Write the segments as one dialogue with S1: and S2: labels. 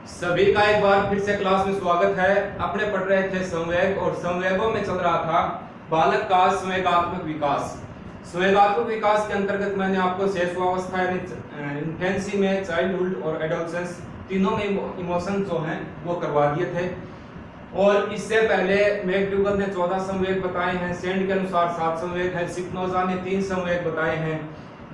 S1: सभी का एक बार फिर से क्लास में स्वागत है। अपने पढ़ रहे थे संवेग और संवेगों में चल रहा था बालक का संवेगात्मक विकास। संवेगात्मक विकास के अंतर्गत मैंने आपको शैशवावस्था यानी इन्फेंसी में, चाइल्डहुड और एडोलसेंस तीनों में इमोशन जो हैं वो करवा दिए थे। और इससे पहले मैकडूगल ने 14 संवेग बताए हैं, सेंड के अनुसार 7 संवेग है, स्पिनोजा ने 3 संवेग बताए हैं,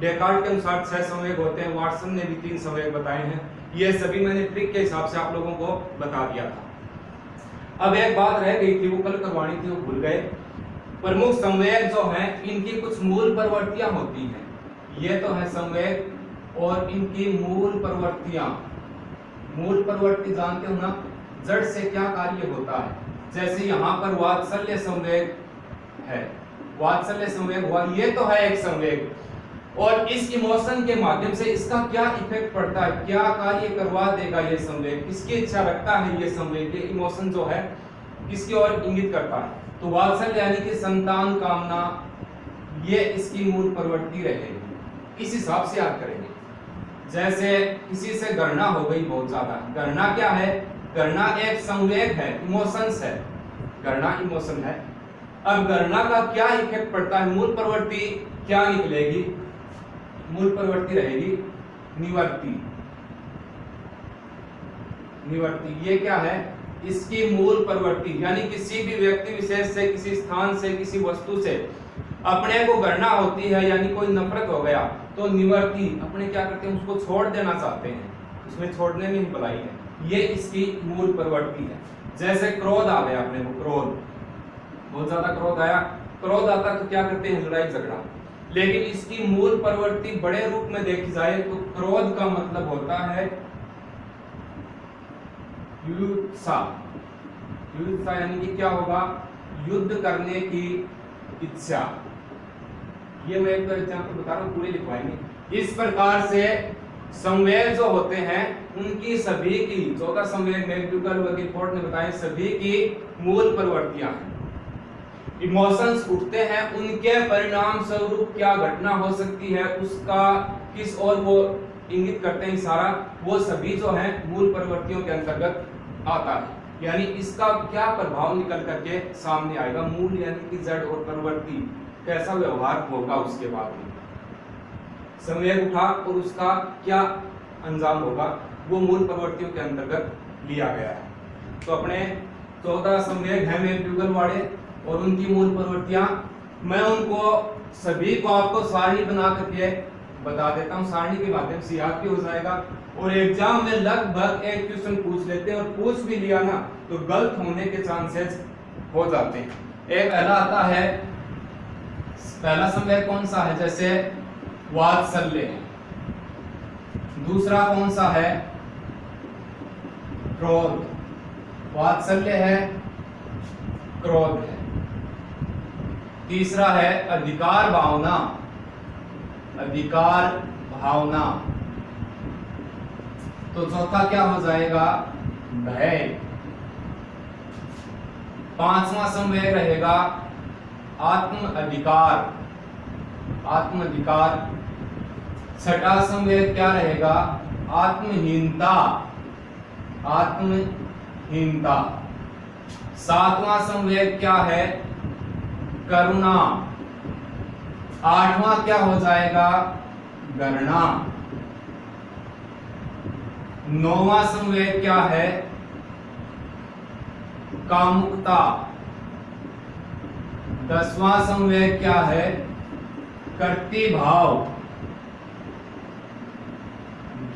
S1: डेकार्ट के अनुसार 6 संवेग होते हैं, वाटसन ने भी 3 संवेग बताए हैं। ये सभी मैंने ट्रिक के हिसाब से आप लोगों को बता दिया था। अब एक बात रह गई थी, वो कल करवानी थी, वो भूल गए। प्रमुख संवेग जो हैं इनकी कुछ मूल प्रवृत्तियां होती हैं। ये तो है संवेग और इनकी मूल प्रवृत्तियां। मूल प्रवृत्ति जानते हो ना, जड़ से क्या कार्य होता है। जैसे यहाँ पर वात्सल्य संवेग है, वात्सल्य संवेग हुआ, ये तो है एक संवेग। और इस इमोशन के माध्यम से इसका क्या इफेक्ट पड़ता है, क्या कार्य करवा देगा ये संवेग, किसकी इच्छा रखता है ये संवेग, ये इमोशन जो है किसकी ओर इंगित करता है। तो वात्सल्य यानी कि संतान कामना, ये इसकी मूल प्रवृत्ति रहेगी। इस हिसाब से याद करेंगे। जैसे किसी से घृणा हो गई बहुत ज्यादा, घृणा क्या है, घृणा एक संवेग है, इमोशंस है, घृणा इमोशन है। अब घृणा का क्या इफेक्ट पड़ता है, मूल प्रवृत्ति क्या निकलेगी, मूल प्रवृत्ति रहेगी निवृत्ति। निवृत्ति ये क्या है, इसकी मूल प्रवृत्ति यानी किसी भी व्यक्ति विशेष से, किसी स्थान से, किसी वस्तु से अपने को घृणा होती है, यानी कोई नफरत हो गया तो निवृत्ति, अपने क्या करते हैं, उसको छोड़ देना चाहते हैं, उसमें छोड़ने में ही भलाई है, ये इसकी मूल प्रवृत्ति है। जैसे क्रोध आ गया अपने को, क्रोध, बहुत ज्यादा क्रोध आया, क्रोध आता तो क्या करते हैं, लड़ाई झगड़ा। लेकिन इसकी मूल प्रवृत्ति बड़े रूप में देखी जाए तो क्रोध का मतलब होता है युत्सा। युत्सा यानी कि क्या होगा, युद्ध करने की इच्छा। ये मैं एक एग्जांपल बता रहा हूं, पूरे लिखवाएंगे। इस प्रकार से संवेग जो होते हैं उनकी सभी की 14 संवेग मैकडूगल व गिलफोर्ड ने बताए, सभी की मूल प्रवृत्तियां हैं। इमोशंस उठते हैं, उनके परिणाम स्वरूप क्या घटना हो सकती है, उसका किस ओर वो इंगित करते हैं इशारा, वो सभी जो है मूल प्रवृत्तियों के अंतर्गत आता है। यानी इसका क्या प्रभाव निकल करके सामने आएगा, मूल यानी कि जड़ और प्रवृत्ति कैसा व्यवहार होगा उसके बाद में। संवेग उठा और उसका क्या अंजाम होगा, वो मूल प्रवृत्तियों के अंतर्गत लिया गया है। तो अपने 14 संवेग हैं मैकडूगल वाले और उनकी मूल प्रवृत्तियां, मैं उनको सभी को आपको सारणी बना करके बता देता हूं, सारणी के माध्यम से याद भी हो जाएगा। और एग्जाम में लगभग एक क्वेश्चन पूछ लेते हैं, और पूछ भी लिया ना तो गलत होने के चांसेस हो जाते हैं। एक पहला आता है, पहला संवेग कौन सा है, जैसे वात्सल्य है। दूसरा कौन सा है, क्रोध। वात्सल्य है, क्रोध है। तीसरा है अधिकार भावना, अधिकार भावना। तो चौथा क्या हो जाएगा, भय। पांचवा संवेग रहेगा आत्म अधिकार, आत्म अधिकार। छठा संवेग क्या रहेगा, आत्महीनता, आत्महीनता। सातवां संवेग क्या है, करुणा। आठवां क्या हो जाएगा, घृणा। नौवां संवेग क्या है, कामुकता। 10वां संवेग क्या है, कर्तृभाव।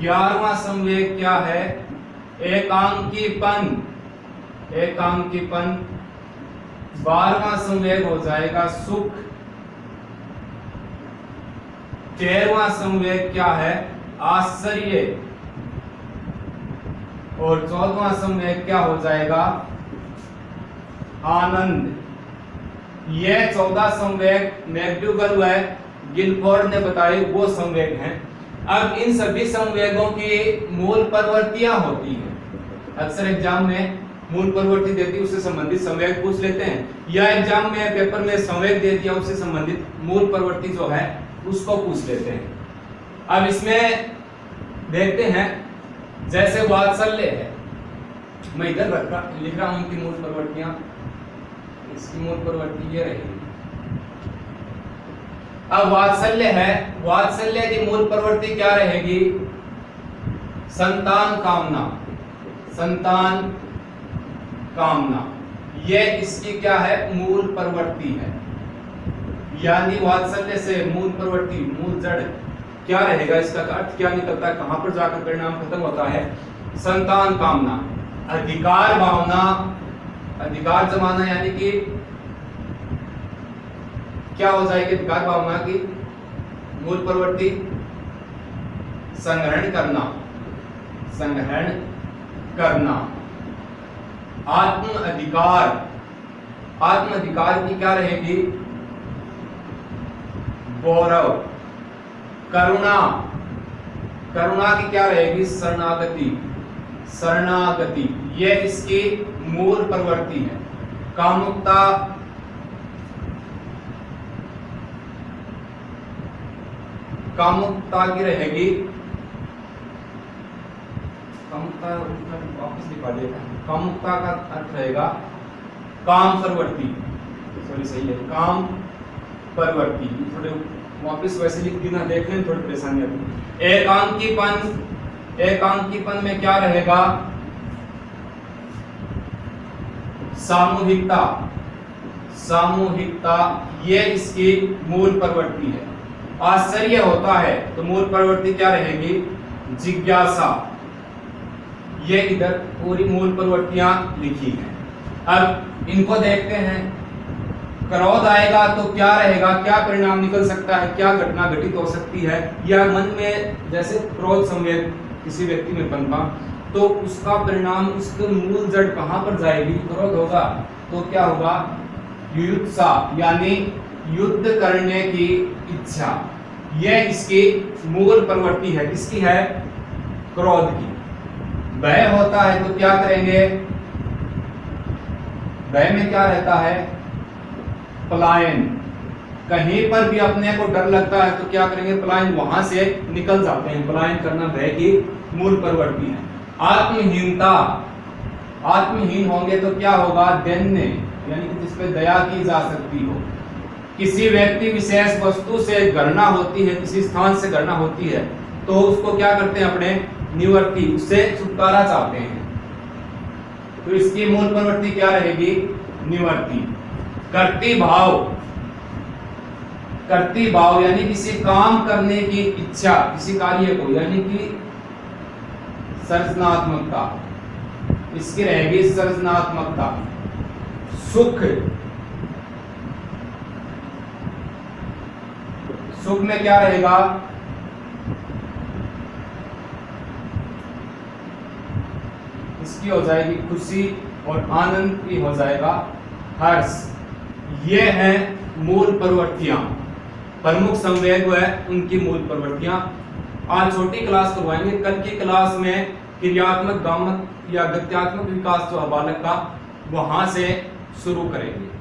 S1: 11वां संवेग क्या है, एकांकीपन, एकांकीपन। 12वां संवेग हो जाएगा सुख। 13वां संवेग क्या है, आश्चर्य। और 14वां संवेग क्या हो जाएगा, आनंद। ये 14 संवेग मैकडूगल व गिलफोर्ड ने बताए वो संवेग हैं। अब इन सभी संवेगों की मूल प्रवृत्तियां होती हैं। अक्सर एग्जाम में मूल प्रवृत्ति देती उससे संबंधित संवेग पूछ लेते हैं, या एग्जाम में पेपर में संवेग दे दिया उससे संबंधित मूल प्रवृत्ति जो है उसको पूछ लेते हैं। अब इसमें देखते हैं, जैसे वात्सल्य है, मैं इधर लिख रहा हूं इनकी मूल प्रवृत्तियां। इसकी मूल प्रवृत्ति ये रहेगी। अब वात्सल्य है, वात्सल्य की मूल प्रवृत्ति क्या रहेगी? संतान कामना, संतान कामना, यह इसकी क्या है? मूल प्रवृत्ति है। यानी वात्सल्य से मूल प्रवृत्ति, मूल जड़ क्या रहेगा? इसका अर्थ क्या निकलता है? कहां पर जाकर परिणाम खत्म होता है? संतान कामना। अधिकार भावना, अधिकार जमाना यानी कि क्या हो जाएगी? अधिकार भावना की मूल प्रवृत्ति संग्रहण करना, संग्रहण करना। आत्म अधिकार, आत्म अधिकार की क्या रहेगी? गौरव। करुणा, करुणा की क्या रहेगी? शरणागति, शरणागति, यह इसकी मूल प्रवृत्ति है। कामुकता, कामुकता की रहेगी, कामुकता वापस लिखा देगा। कामुकता का अर्थ रहेगा काम प्रवृत्ति, सॉरी सही है, काम प्रवृत्ति। थोड़े वापस वैसे लिख देना, देख लें थोड़ी परेशानी आती। एकांकीपन, एकांकीपन में क्या रहेगा? सामूहिकता, सामूहिकता, यह इसकी मूल प्रवृत्ति है। आश्चर्य होता है तो मूल प्रवृत्ति क्या रहेगी? जिज्ञासा। ये इधर पूरी मूल प्रवृत्तियां लिखी हैं। अब इनको देखते हैं। क्रोध आएगा तो क्या रहेगा? क्या परिणाम निकल सकता है? क्या घटना घटित हो सकती है? या मन में जैसे क्रोध संवेग किसी व्यक्ति में बनता तो उसका परिणाम, उसकी मूल जड़ कहां पर जाएगी? क्रोध होगा तो क्या होगा? युयुत्सा, यानी युद्ध करने की इच्छा। यह इसकी मूल प्रवृत्ति है। किसकी है? क्रोध की। भय होता है तो क्या करेंगे? भय में क्या रहता है? पलायन। कहीं पर भी अपने को डर लगता है तो क्या करेंगे? पलायन, वहां से निकल जाते हैं। पलायन करना भय की मूल प्रवृत्ति है। आत्महीनता, आत्महीन होंगे तो क्या होगा? दैन्य, यानी कि जिस पे दया की जा सकती हो। किसी व्यक्ति विशेष वस्तु से घृणा होती है, किसी स्थान से घृणा होती है तो उसको क्या करते हैं? अपने निवृत्ति, उससे छुटकारा चाहते हैं। तो इसकी मूल प्रवृत्ति क्या रहेगी? निवृत्ति। कर्ती भाव, कर्ती भाव यानी किसी काम करने की इच्छा, किसी कार्य को, यानी कि सृजनात्मकता, इसकी रहेगी सृजनात्मकता। सुख, सुख में क्या रहेगा? इसकी हो जाएगी खुशी और आनंद की हो जाएगा हर्ष। ये हैं मूल प्रवृत्तियां, प्रमुख संवेग है उनकी मूल प्रवृत्तियां। आज छोटी क्लास करवाएंगे, कल की क्लास में क्रियात्मक, गामक या गत्यात्मक विकास जो है बालक का, वहां से शुरू करेंगे।